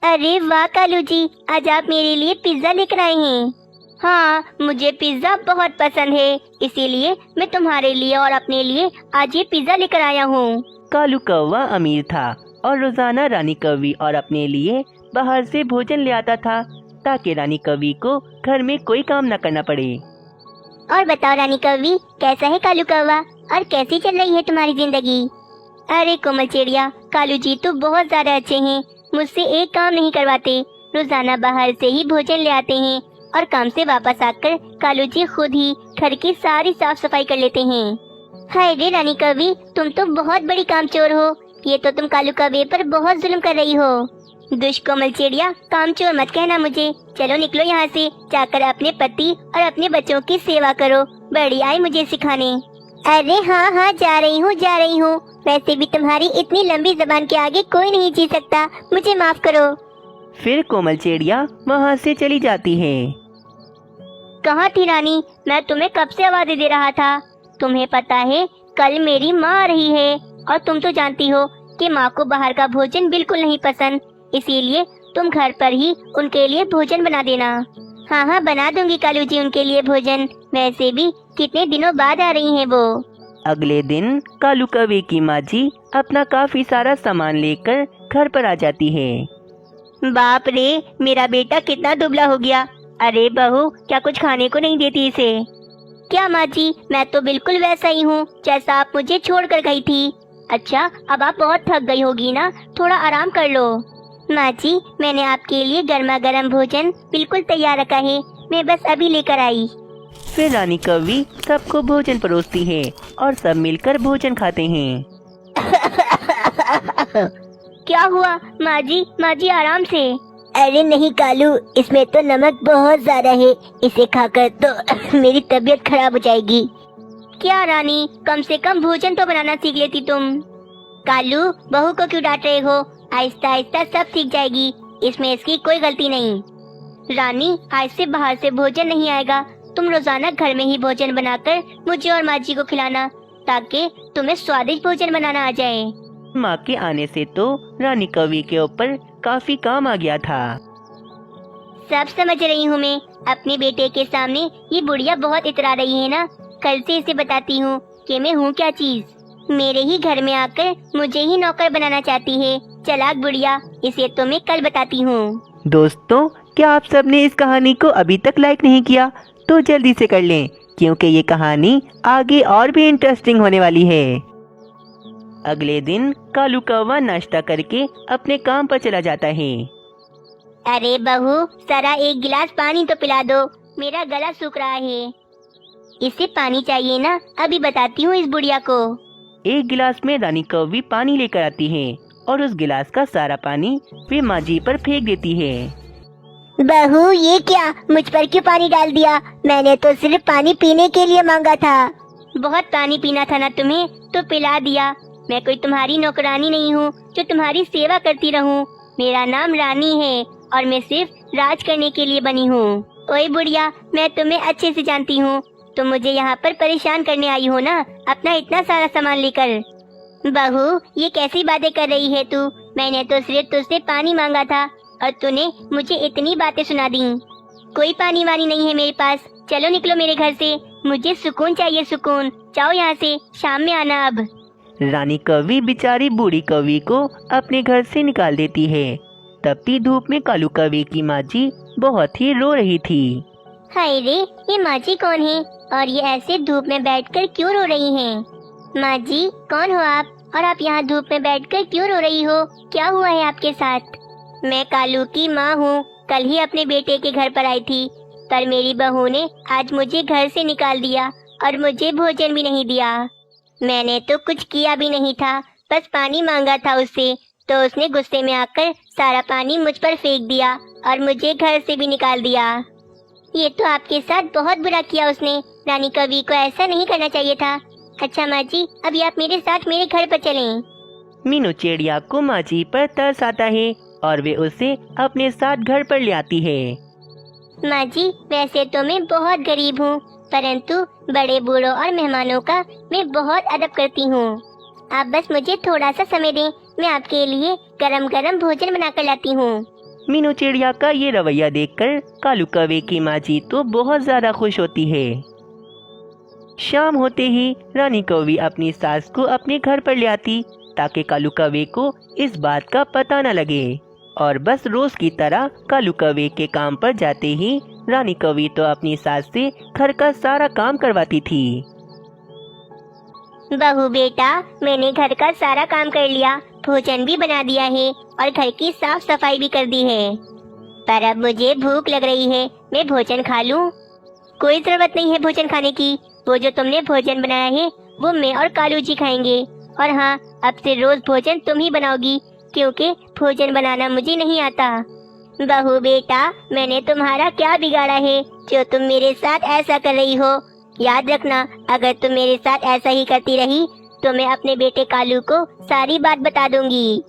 अरे वाह कालू जी, आज आप मेरे लिए पिज्जा लेकर आए हैं। हाँ, मुझे पिज्जा बहुत पसंद है, इसीलिए मैं तुम्हारे लिए और अपने लिए आज ये पिज्जा लेकर आया हूँ। कालू कौवा अमीर था और रोजाना रानी कौवी और अपने लिए बाहर से भोजन ले आता था ताकि रानी कौवी को घर में कोई काम न करना पड़े। और बताओ रानी कौवी, कैसा है कालू कौवा और कैसी चल रही है तुम्हारी जिंदगी? अरे कोमल चिड़िया, कालू जी तो बहुत ज्यादा अच्छे हैं, मुझसे एक काम नहीं करवाते। रोजाना बाहर से ही भोजन ले आते हैं और काम से वापस आकर कालू जी खुद ही घर की सारी साफ सफाई कर लेते हैं। हाय रे रानी कौवी, तुम तो बहुत बड़ी कामचोर हो। ये तो तुम कालू कौवे पर बहुत जुल्म कर रही हो। दुष्ट कोमल चिड़िया, कामचोर मत कहना मुझे। चलो निकलो यहाँ से, जाकर अपने पति और अपने बच्चों की सेवा करो। बड़ी आई मुझे सिखाने। अरे हाँ, जा रही हूँ। वैसे भी तुम्हारी इतनी लंबी जबान के आगे कोई नहीं जी सकता, मुझे माफ करो। फिर कोमल चिड़िया वहाँ से चली जाती है। कहाँ थी रानी? मैं तुम्हें कब से आवाज़ें दे रहा था। तुम्हें पता है कल मेरी माँ आ रही है और तुम तो जानती हो कि माँ को बाहर का भोजन बिल्कुल नहीं पसंद, इसीलिए तुम घर पर ही उनके लिए भोजन बना देना। हाँ, बना दूंगी कालू जी उनके लिए भोजन। वैसे भी कितने दिनों बाद आ रही हैं वो। अगले दिन कालू कौवे की माँ जी अपना काफी सारा सामान लेकर घर पर आ जाती है। बाप रे, मेरा बेटा कितना दुबला हो गया। अरे बहू, क्या कुछ खाने को नहीं देती इसे? क्या माँ जी, मैं तो बिल्कुल वैसा ही हूँ जैसा आप मुझे छोड़ कर गई थी। अच्छा, अब आप बहुत थक गई होगी ना, थोड़ा आराम कर लो। माँ जी, मैंने आपके लिए गर्मा गर्म भोजन बिल्कुल तैयार रखा है, मैं बस अभी लेकर आई। फिर रानी कौवी सबको भोजन परोसती है और सब मिलकर भोजन खाते हैं। क्या हुआ माँ जी आराम से। अरे नहीं कालू, इसमें तो नमक बहुत ज्यादा है, इसे खाकर तो मेरी तबीयत खराब हो जाएगी। क्या रानी, कम से कम भोजन तो बनाना सीख लेती तुम। कालू, बहू को क्यों डांट रहे हो? आहिस्ता आहिस्ता सब सीख जाएगी, इसमें इसकी कोई गलती नहीं। रानी, आज से बाहर से भोजन नहीं आएगा, तुम रोजाना घर में ही भोजन बनाकर मुझे और माँ जी को खिलाना, ताकि तुम्हें स्वादिष्ट भोजन बनाना आ जाए। माँ के आने से तो रानी कौवी के ऊपर काफी काम आ गया था। सब समझ रही हूँ मैं, अपने बेटे के सामने ये बुढ़िया बहुत इतरा रही है ना। कल से इसे बताती हूँ कि मैं हूँ क्या चीज। मेरे ही घर में आकर मुझे ही नौकर बनाना चाहती है, चालाक बुढ़िया। इसे तो मैं कल बताती हूँ। दोस्तों, क्या आप सबने इस कहानी को अभी तक लाइक नहीं किया तो जल्दी से कर लें, क्योंकि ये कहानी आगे और भी इंटरेस्टिंग होने वाली है। अगले दिन कालू कौवा नाश्ता करके अपने काम पर चला जाता है। अरे बहू, जरा एक गिलास पानी तो पिला दो, मेरा गला सूख रहा है। इसे पानी चाहिए ना, अभी बताती हूँ इस बुढ़िया को। एक गिलास में रानी कौवी पानी लेकर आती है और उस गिलास का सारा पानी वे माँ जी पर फेंक देती है। बहू, ये क्या, मुझ पर क्यों पानी डाल दिया? मैंने तो सिर्फ पानी पीने के लिए मांगा था। बहुत पानी पीना था ना तुम्हें, तो पिला दिया। मैं कोई तुम्हारी नौकरानी नहीं हूँ जो तुम्हारी सेवा करती रहूँ। मेरा नाम रानी है और मैं सिर्फ राज करने के लिए बनी हूँ। ओए बुढ़िया, मैं तुम्हें अच्छे से जानती हूँ, तुम मुझे यहाँ पर परेशान करने आई हो ना, अपना इतना सारा सामान लेकर। बहू, ये कैसी बातें कर रही है तू? मैंने तो सिर्फ तुझसे पानी मांगा था और तूने मुझे इतनी बातें सुना दी। कोई पानी वानी नहीं है मेरे पास, चलो निकलो मेरे घर से, मुझे सुकून चाहिए, सुकून। जाओ यहाँ से, शाम में आना अब। रानी कौवी बेचारी बूढ़ी कौवी को अपने घर से निकाल देती है। तपती धूप में कालू कौवे की माँ जी बहुत ही रो रही थी। हाय रे, ये माँ जी कौन है और ये ऐसे धूप में बैठकर क्यों रो रही हैं? माँ जी, कौन हो आप और आप यहाँ धूप में बैठकर क्यों रो रही हो? क्या हुआ है आपके साथ? मैं कालू की माँ हूँ, कल ही अपने बेटे के घर पर आई थी, पर मेरी बहू ने आज मुझे घर से निकाल दिया और मुझे भोजन भी नहीं दिया। मैंने तो कुछ किया भी नहीं था, बस पानी मांगा था उससे, तो उसने गुस्से में आकर सारा पानी मुझ पर फेंक दिया और मुझे घर से भी निकाल दिया। ये तो आपके साथ बहुत बुरा किया उसने, रानी कौवी को ऐसा नहीं करना चाहिए था। अच्छा माँ जी, अभी आप मेरे साथ मेरे घर पर चलें। मीनू चिड़िया को माँ जी पर तरस आता है और वे उसे अपने साथ घर पर ले आती है। माँ जी, वैसे तो मैं बहुत गरीब हूँ, परंतु बड़े बूढ़ों और मेहमानों का मैं बहुत अदब करती हूँ। आप बस मुझे थोड़ा सा समय दें, मैं आपके लिए गरम गरम भोजन बना कर लाती हूँ। मीनू चिड़िया का ये रवैया देखकर कालू कौवे की माँ जी तो बहुत ज्यादा खुश होती है। शाम होते ही रानी कौवी अपनी सास को अपने घर पर ले आती ताकि कालू कौवे को इस बात का पता न लगे, और बस रोज की तरह कालू कौवे के काम पर जाते ही रानी कौवी तो अपनी सास से घर का सारा काम करवाती थी। बहू बेटा, मैंने घर का सारा काम कर लिया, भोजन भी बना दिया है और घर की साफ सफाई भी कर दी है, पर अब मुझे भूख लग रही है, मैं भोजन खा लूं? कोई जरूरत नहीं है भोजन खाने की, वो जो तुमने भोजन बनाया है वो मैं और कालू जी खाएंगे। और हाँ, अब से रोज भोजन तुम ही बनाओगी, क्योंकि भोजन बनाना मुझे नहीं आता। बहू बेटा, मैंने तुम्हारा क्या बिगाड़ा है जो तुम मेरे साथ ऐसा कर रही हो? याद रखना, अगर तुम मेरे साथ ऐसा ही करती रही तो मैं अपने बेटे कालू को सारी बात बता दूंगी,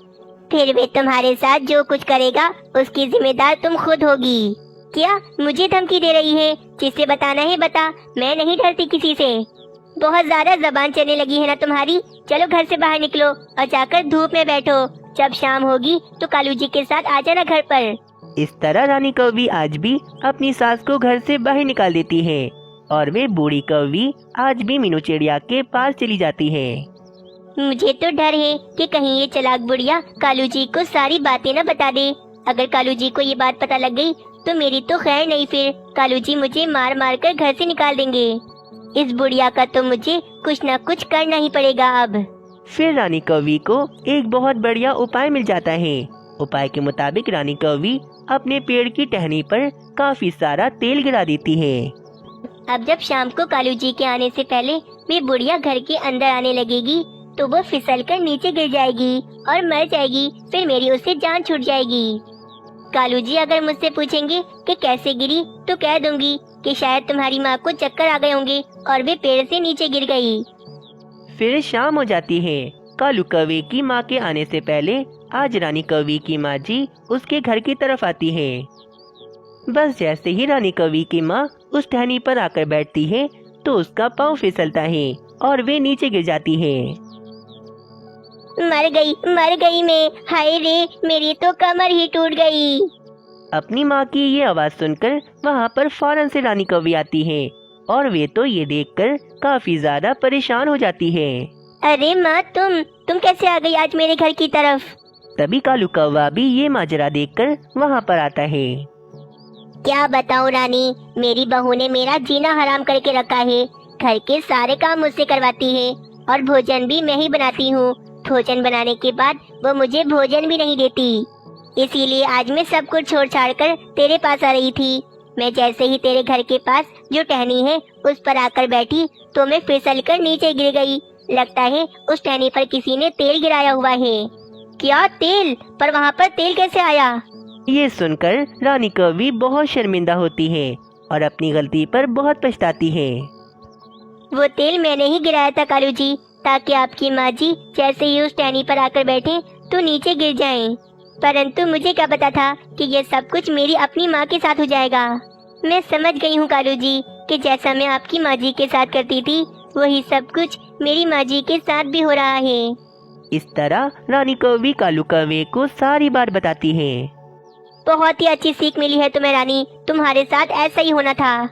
फिर वे तुम्हारे साथ जो कुछ करेगा उसकी जिम्मेदार तुम खुद होगी। क्या मुझे धमकी दे रही है? जिसे बताना है बता, मैं नहीं डरती किसी से। बहुत ज्यादा जबान चलने लगी है ना तुम्हारी। चलो घर से बाहर निकलो और जाकर धूप में बैठो, जब शाम होगी तो कालू जी के साथ आ जाना घर पर। इस तरह रानी कौवी आज भी अपनी सास को घर से बाहर निकाल देती है और वे बूढ़ी कौवी आज भी मीनू चिड़िया के पास चली जाती है। मुझे तो डर है कि कहीं ये चालाक बुढ़िया कालू जी को सारी बातें न बता दे। अगर कालू जी को ये बात पता लग गई तो मेरी तो खैर नहीं, फिर कालू जी मुझे मार मार कर घर से निकाल देंगे। इस बुढ़िया का तो मुझे कुछ न कुछ करना ही पड़ेगा अब। फिर रानी कौवी को एक बहुत बढ़िया उपाय मिल जाता है। उपाय के मुताबिक रानी कौवी अपने पेड़ की टहनी पर काफी सारा तेल गिरा देती है। अब जब शाम को कालू जी के आने से पहले वे बुढ़िया घर के अंदर आने लगेगी तो वो फिसलकर नीचे गिर जाएगी और मर जाएगी, फिर मेरी उससे जान छूट जाएगी। कालू जी अगर मुझसे पूछेंगे कि कैसे गिरी तो कह दूंगी कि शायद तुम्हारी माँ को चक्कर आ गए होंगे और वे पेड़ से नीचे गिर गई। फिर शाम हो जाती है। कालू कौवे की माँ के आने से पहले आज रानी कौवी की माँ जी उसके घर की तरफ आती है। बस जैसे ही रानी कौवी की माँ उस टहनी पर आकर बैठती है तो उसका पाँव फिसलता है और वे नीचे गिर जाती है। मर गई मैं, हाय रे, मेरी तो कमर ही टूट गई। अपनी माँ की ये आवाज सुनकर वहाँ पर फौरन से रानी कौवी आती है और वे तो ये देखकर काफी ज्यादा परेशान हो जाती है। अरे माँ, तुम कैसे आ गई आज मेरे घर की तरफ? तभी कालू कौवा भी ये माजरा देखकर वहाँ पर आता है। क्या बताऊँ रानी, मेरी बहू ने मेरा जीना हराम करके रखा है। घर के सारे काम मुझसे करवाती है और भोजन भी मैं ही बनाती हूँ। भोजन बनाने के बाद वो मुझे भोजन भी नहीं देती, इसीलिए आज मैं सब कुछ छोड़ छाड़ कर तेरे पास आ रही थी। मैं जैसे ही तेरे घर के पास जो टहनी है उस पर आकर बैठी तो मैं फिसल कर नीचे गिर गई। लगता है उस टहनी पर किसी ने तेल गिराया हुआ है। क्या तेल? पर वहाँ पर तेल कैसे आया? ये सुनकर रानी कौवी बहुत शर्मिंदा होती है और अपनी गलती पर बहुत पछताती है। वो तेल मैंने ही गिराया था कालू जी, ताकि आपकी माँ जी जैसे ही उस टहनी पर आकर बैठे तो नीचे गिर जाएं। परंतु मुझे क्या पता था कि ये सब कुछ मेरी अपनी माँ के साथ हो जाएगा। मैं समझ गई हूँ कालू जी कि जैसा मैं आपकी माँ जी के साथ करती थी वही सब कुछ मेरी माँ जी के साथ भी हो रहा है। इस तरह रानी कौवी कालू कौवे को सारी बात बताती है। बहुत ही अच्छी सीख मिली है तुम्हें रानी, तुम्हारे साथ ऐसा ही होना था।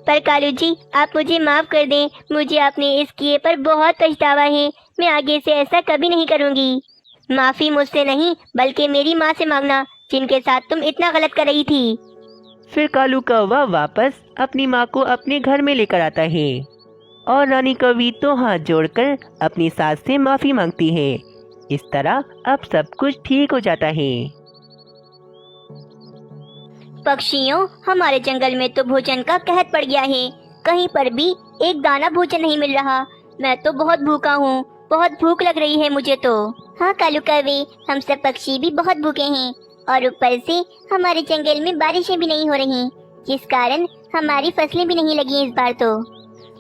पर कालू जी, आप मुझे माफ कर दें, मुझे अपने इस किए पर बहुत पछतावा है। मैं आगे से ऐसा कभी नहीं करूँगी। माफी मुझसे नहीं बल्कि मेरी माँ से मांगना, जिनके साथ तुम इतना गलत कर रही थी। फिर कालू कौवा वापस अपनी माँ को अपने घर में लेकर आता है और रानी कौवी तो हाथ जोड़कर अपनी सास से माफी मांगती है। इस तरह अब सब कुछ ठीक हो जाता है। पक्षियों, हमारे जंगल में तो भोजन का कहर पड़ गया है। कहीं पर भी एक दाना भोजन नहीं मिल रहा। मैं तो बहुत भूखा हूँ, बहुत भूख लग रही है मुझे तो। हाँ कालू कौवे, हम सब पक्षी भी बहुत भूखे हैं और ऊपर से हमारे जंगल में बारिशें भी नहीं हो रही, जिस कारण हमारी फसलें भी नहीं लगी इस बार तो।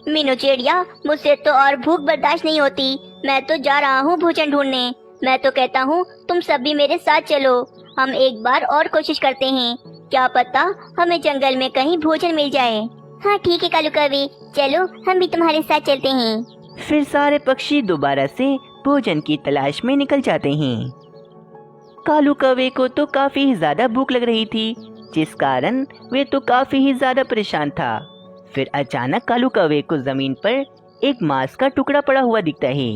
मीनू चिड़िया, मुझसे तो और भूख बर्दाश्त नहीं होती। मैं तो जा रहा हूँ भोजन ढूंढने। मैं तो कहता हूँ तुम सब भी मेरे साथ चलो, हम एक बार और कोशिश करते हैं, क्या पता हमें जंगल में कहीं भोजन मिल जाए। हाँ ठीक है कालू कौवे, चलो हम भी तुम्हारे साथ चलते हैं। फिर सारे पक्षी दोबारा से भोजन की तलाश में निकल जाते हैं। कालू कौवे को तो काफी ही ज्यादा भूख लग रही थी, जिस कारण वे तो काफी ही ज्यादा परेशान था। फिर अचानक कालू कौवे को जमीन पर एक मांस का टुकड़ा पड़ा हुआ दिखता है।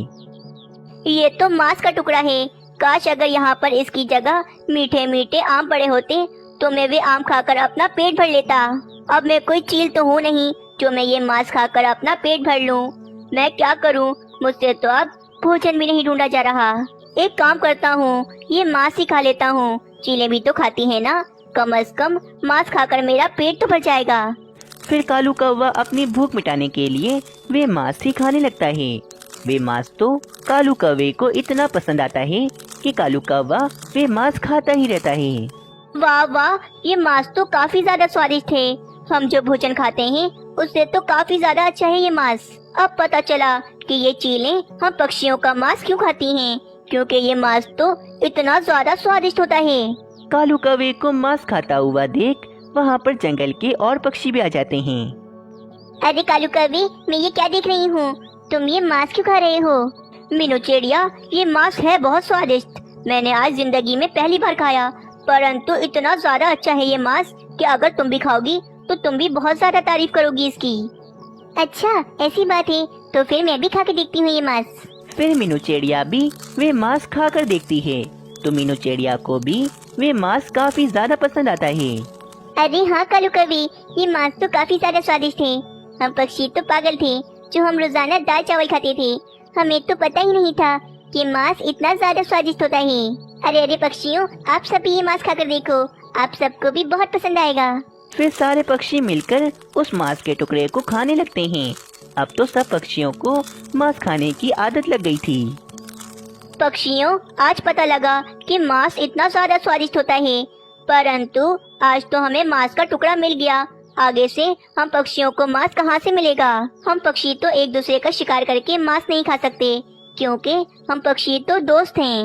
ये तो मांस का टुकड़ा है। काश अगर यहाँ पर इसकी जगह मीठे मीठे आम पड़े होते तो मैं वे आम खाकर अपना पेट भर लेता। अब मैं कोई चील तो हूँ नहीं जो मैं ये मांस खाकर अपना पेट भर लूँ। मैं क्या करूँ, मुझसे तो अब भोजन भी नहीं ढूंढा जा रहा। एक काम करता हूँ, ये मांस ही खा लेता हूँ। चीलें भी तो खाती है ना, कम से कम मांस खाकर मेरा पेट तो भर जाएगा। फिर कालू कौवा अपनी भूख मिटाने के लिए वे मांस ही खाने लगता है। वे मांस तो कालू कौवे को इतना पसंद आता है कि कालू कौवा वे मांस खाता ही रहता है। वाह वाह, ये मांस तो काफी ज्यादा स्वादिष्ट है। हम जो भोजन खाते हैं उससे तो काफी ज्यादा अच्छा है ये मांस। अब पता चला कि ये चीलें हम पक्षियों का मांस क्यों खाती हैं, क्योंकि ये मांस तो इतना ज्यादा स्वादिष्ट होता है। कालू कौवे को मांस खाता हुआ देख वहाँ पर जंगल के और पक्षी भी आ जाते हैं। अरे कालू कौवे, मैं ये क्या देख रही हूँ, तुम ये मांस क्यों खा रहे हो? मीनू चिड़िया, ये मांस है बहुत स्वादिष्ट। मैंने आज जिंदगी में पहली बार खाया, परंतु इतना ज्यादा अच्छा है ये मांस कि अगर तुम भी खाओगी तो तुम भी बहुत ज्यादा तारीफ करोगी इसकी। अच्छा ऐसी बात है, तो फिर मैं भी खा के देखती हूँ ये मांस। फिर मीनू चिड़िया भी वे मांस खाकर देखती है, तो मीनू चिड़िया को भी वे मांस काफी ज्यादा पसंद आता है। अरे हाँ कालू कौवे, ये मांस तो काफी ज्यादा स्वादिष्ट है। हम पक्षी तो पागल थे जो हम रोजाना दाल चावल खाते थे। हमें तो पता ही नहीं था कि मांस इतना ज्यादा स्वादिष्ट होता है। अरे अरे पक्षियों, आप सब भी ये मांस खाकर देखो, आप सबको भी बहुत पसंद आएगा। फिर सारे पक्षी मिलकर उस मांस के टुकड़े को खाने लगते हैं। अब तो सब पक्षियों को मांस खाने की आदत लग गई थी। पक्षियों, आज पता लगा कि मांस इतना ज्यादा स्वादिष्ट होता है, परंतु आज तो हमें मांस का टुकड़ा मिल गया। आगे से हम पक्षियों को मांस कहाँ से मिलेगा? हम पक्षी तो एक दूसरे का शिकार करके मांस नहीं खा सकते, क्योंकि हम पक्षी तो दोस्त हैं।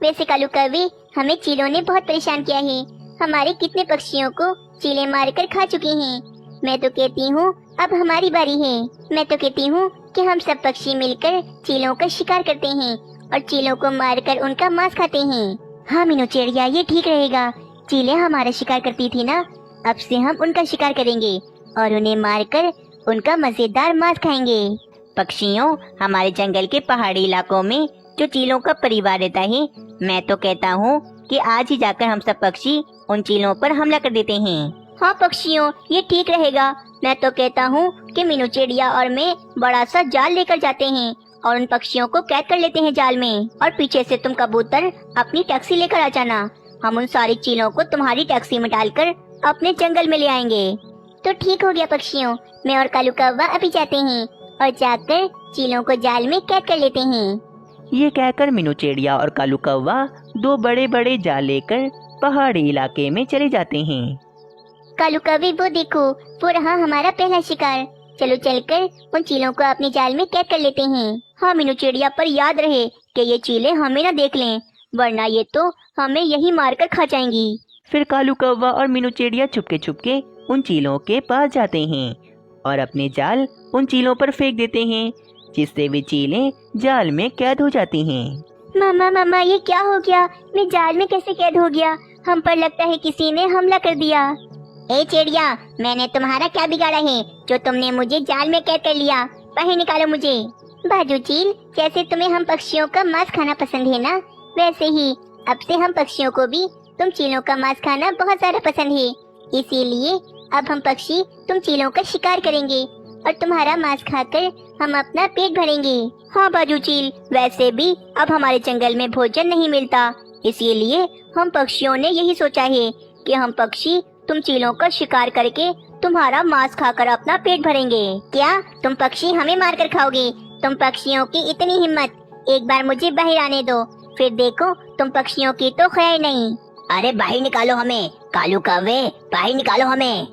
वैसे कालू कौवे, हमें चीलों ने बहुत परेशान किया है। हमारे कितने पक्षियों को चीलें मारकर खा चुके हैं। मैं तो कहती हूँ अब हमारी बारी है। मैं तो कहती हूँ कि हम सब पक्षी मिलकर चीलों का शिकार करते हैं और चीलों को मारकर उनका मांस खाते हैं। हाँ मीनू चिड़िया, ये ठीक रहेगा। चीलें हमारा शिकार करती थी ना, अब से हम उनका शिकार करेंगे और उन्हें मारकर उनका मजेदार मांस खाएंगे। पक्षियों, हमारे जंगल के पहाड़ी इलाकों में जो चीलों का परिवार रहता है, मैं तो कहता हूँ कि आज ही जाकर हम सब पक्षी उन चीलों पर हमला कर देते हैं। हाँ पक्षियों, ये ठीक रहेगा। मैं तो कहता हूँ कि मीनू चिड़िया और मैं बड़ा सा जाल लेकर जाते हैं और उन पक्षियों को कैद कर लेते हैं जाल में, और पीछे से तुम कबूतर अपनी टैक्सी लेकर आ जाना। हम उन सारी चीलों को तुम्हारी टैक्सी में डालकर अपने जंगल में ले आएंगे। तो ठीक हो गया पक्षियों, मैं और कालू कौवा अभी जाते हैं और जाकर चीलों को जाल में कैद कर लेते हैं। ये कहकर मीनू चिड़िया और कालू कौवा दो बड़े बड़े जाल लेकर पहाड़ी इलाके में चले जाते हैं। कालू कौवे, वो देखो, वो रहा हमारा पहला शिकार। चलो चलकर उन चीलों को अपने जाल में कैद कर लेते हैं। हाँ मीनू चिड़िया, पर याद रहे कि ये चीलें हमें न देख लें, वरना ये तो हमें यही मारकर खा जाएंगी। फिर कालू कौवा और मीनू चिड़िया चुपके चुपके उन चीलों के पास जाते हैं और अपने जाल उन चीलों पर फेंक देते हैं, जिससे वे चीलें जाल में कैद हो जाती हैं। मामा मामा, ये क्या हो गया? मैं जाल में कैसे कैद हो गया? हम पर लगता है किसी ने हमला कर दिया। ए चिड़िया, मैंने तुम्हारा क्या बिगाड़ा है जो तुमने मुझे जाल में कैद कर लिया? बाहर निकालो मुझे। बाजू चील, जैसे तुम्हें हम पक्षियों का मांस खाना पसंद है ना, वैसे ही अब से हम पक्षियों को भी तुम चीलों का मांस खाना बहुत ज्यादा पसंद है। इसीलिए अब हम पक्षी तुम चीलों का शिकार करेंगे और तुम्हारा मांस खाकर हम अपना पेट भरेंगे। हाँ बाजू चील, वैसे भी अब हमारे जंगल में भोजन नहीं मिलता, इसीलिए हम पक्षियों ने यही सोचा है कि हम पक्षी तुम चीलों का शिकार करके तुम्हारा मांस खाकर अपना पेट भरेंगे। क्या तुम पक्षी हमें मार कर खाओगे? तुम पक्षियों की इतनी हिम्मत! एक बार मुझे बाहर आने दो, फिर देखो तुम पक्षियों की तो खैर नहीं। अरे बाहर निकालो हमें, कालू कौवे, बाहर निकालो हमें।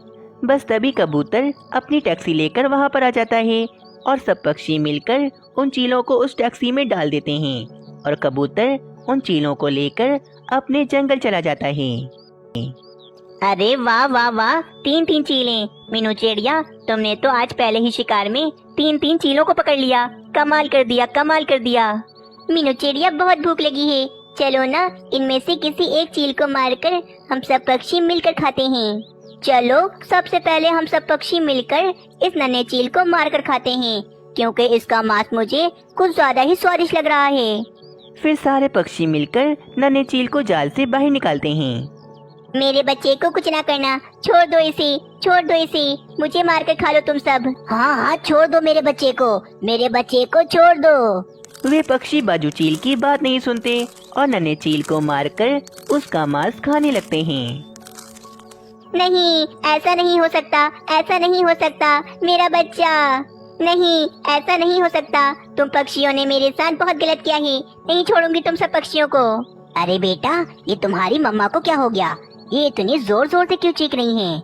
बस तभी कबूतर अपनी टैक्सी लेकर वहाँ पर आ जाता है और सब पक्षी मिलकर उन चीलों को उस टैक्सी में डाल देते हैं और कबूतर उन चीलों को लेकर अपने जंगल चला जाता है। अरे वाह वाह वाह, 3 चीलें। मीनू चिड़िया, तुमने तो आज पहले ही शिकार में 3 चीलों को पकड़ लिया। कमाल कर दिया, कमाल कर दिया। मीनू चिड़िया, बहुत भूख लगी है, चलो ना, इनमें से किसी एक चील को मारकर हम सब पक्षी मिलकर खाते हैं। चलो सबसे पहले हम सब पक्षी मिलकर इस नन्हे चील को मारकर खाते हैं, क्योंकि इसका मांस मुझे कुछ ज्यादा ही स्वादिष्ट लग रहा है। फिर सारे पक्षी मिलकर नन्हे चील को जाल से बाहर निकालते हैं। मेरे बच्चे को कुछ ना करना, छोड़ दो इसे, छोड़ दो इसे, मुझे मार कर खा लो तुम सब। हाँ हाँ छोड़ दो मेरे बच्चे को छोड़ दो। वे पक्षी बाजू चील की बात नहीं सुनते और नन्हे चील को मारकर उसका मांस खाने लगते हैं। नहीं, ऐसा नहीं हो सकता, ऐसा नहीं हो सकता, मेरा बच्चा। नहीं, ऐसा नहीं हो सकता, तुम पक्षियों ने मेरे साथ बहुत गलत किया है, नहीं छोड़ूंगी तुम सब पक्षियों को। अरे बेटा, ये तुम्हारी मम्मा को क्या हो गया? ये इतनी जोर जोर से क्यों चीख रही हैं?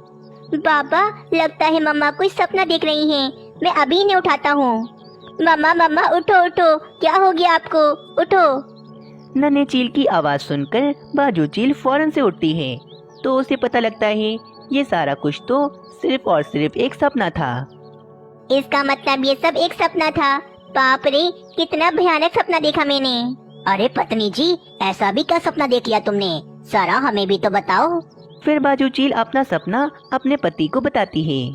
बाबा, लगता है मम्मा कोई सपना देख रही हैं, मैं अभी इन्हें उठाता हूँ। मम्मा मम्मा उठो उठो, क्या हो गया आपको, उठो। नन्हे चील की आवाज सुनकर बाजू चील फौरन से उठती है, तो उसे पता लगता है ये सारा कुछ तो सिर्फ और सिर्फ एक सपना था। इसका मतलब ये सब एक सपना था। बाप रे, कितना भयानक सपना देखा मैंने। अरे पत्नी जी, ऐसा भी क्या सपना देख लिया तुमने? सारा हमें भी तो बताओ। फिर बाजू चील अपना सपना अपने पति को बताती है।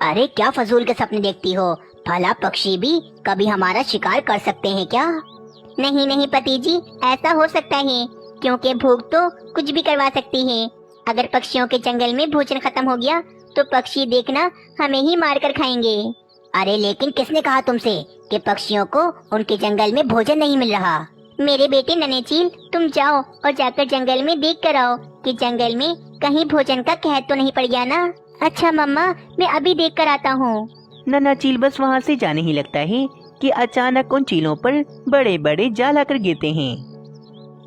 अरे क्या फजूल के सपने देखती हो? भला पक्षी भी कभी हमारा शिकार कर सकते हैं क्या? नहीं नहीं पति जी, ऐसा हो सकता है, क्योंकि भूख तो कुछ भी करवा सकती है। अगर पक्षियों के जंगल में भोजन खत्म हो गया तो पक्षी देखना हमें ही मार कर खाएंगे। अरे लेकिन किसने कहा तुमसे कि पक्षियों को उनके जंगल में भोजन नहीं मिल रहा? मेरे बेटे नन्हे चील, तुम जाओ और जाकर जंगल में देख कर आओ कि जंगल में कहीं भोजन का कहर तो नहीं पड़ गया ना। अच्छा मम्मा, मैं अभी देख कर आता हूँ। नन्हा चील बस वहाँ से जाने ही लगता है कि अचानक उन चीलों पर बड़े बड़े जाल आकर गिरते हैं।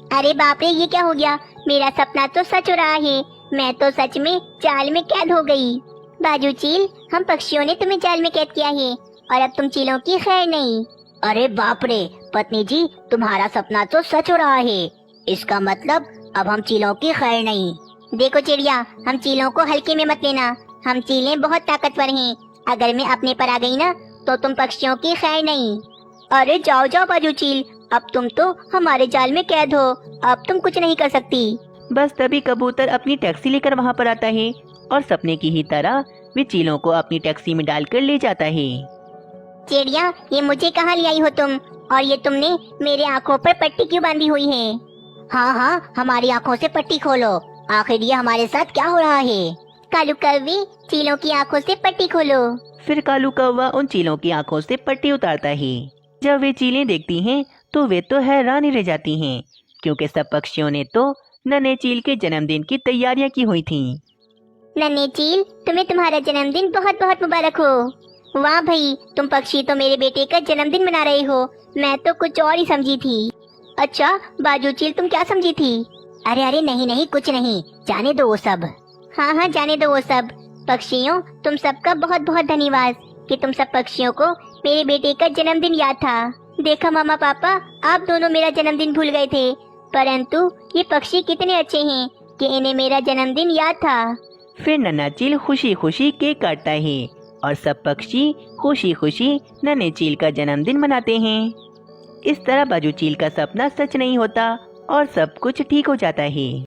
अरे बाप रे, ये क्या हो गया? मेरा सपना तो सच हो रहा है, मैं तो सच में जाल में कैद हो गई। बाजू चील, हम पक्षियों ने तुम्हें जाल में कैद किया है और अब तुम चीलों की खैर नहीं। अरे बाप रे, पत्नी जी, तुम्हारा सपना तो सच हो रहा है। इसका मतलब अब हम चीलों की खैर नहीं। देखो चिड़िया, हम चीलों को हल्के में मत लेना, हम चीलें बहुत ताकतवर हैं। अगर मैं अपने पर आ गई ना तो तुम पक्षियों की खैर नहीं। अरे जाओ जाओ बाजू चील, अब तुम तो हमारे जाल में कैद हो, अब तुम कुछ नहीं कर सकती। बस तभी कबूतर अपनी टैक्सी लेकर वहाँ पर आता है और सपने की ही तरह वे चीलों को अपनी टैक्सी में डालकर ले जाता है। चिड़िया, ये मुझे कहाँ ले आई हो तुम? और ये तुमने मेरे आँखों पर पट्टी क्यों बांधी हुई है? हाँ हाँ, हमारी आँखों से पट्टी खोलो, आखिर ये हमारे साथ क्या हो रहा है? कालू कौवे, चीलों की आँखों से पट्टी खोलो। फिर कालू कौवा उन चीलों की आँखों से पट्टी उतारता है। जब वे चीलें देखती हैं तो वे तो हैरान ही रह जाती हैं, क्योंकि सब पक्षियों ने तो नन्हे चील के जन्मदिन की तैयारियां की हुई थीं। नन्हे चील, तुम्हें तुम्हारा जन्मदिन बहुत बहुत मुबारक हो। वाह भाई, तुम पक्षी तो मेरे बेटे का जन्मदिन मना रहे हो, मैं तो कुछ और ही समझी थी। अच्छा बाजू चील, तुम क्या समझी थी? अरे अरे नहीं नहीं, कुछ नहीं, जाने दो वो सब। हाँ हाँ जाने दो वो सब। पक्षियों, तुम सबका बहुत बहुत धन्यवाद कि तुम सब पक्षियों को मेरे बेटे का जन्मदिन याद था। देखा मामा पापा, आप दोनों मेरा जन्मदिन भूल गए थे, परंतु ये पक्षी कितने अच्छे हैं कि इन्हें मेरा जन्मदिन याद था। फिर नन्हा चील खुशी खुशी केक काटता है और सब पक्षी खुशी खुशी नन्हे चील का जन्मदिन मनाते हैं। इस तरह बाजू चील का सपना सच नहीं होता और सब कुछ ठीक हो जाता है।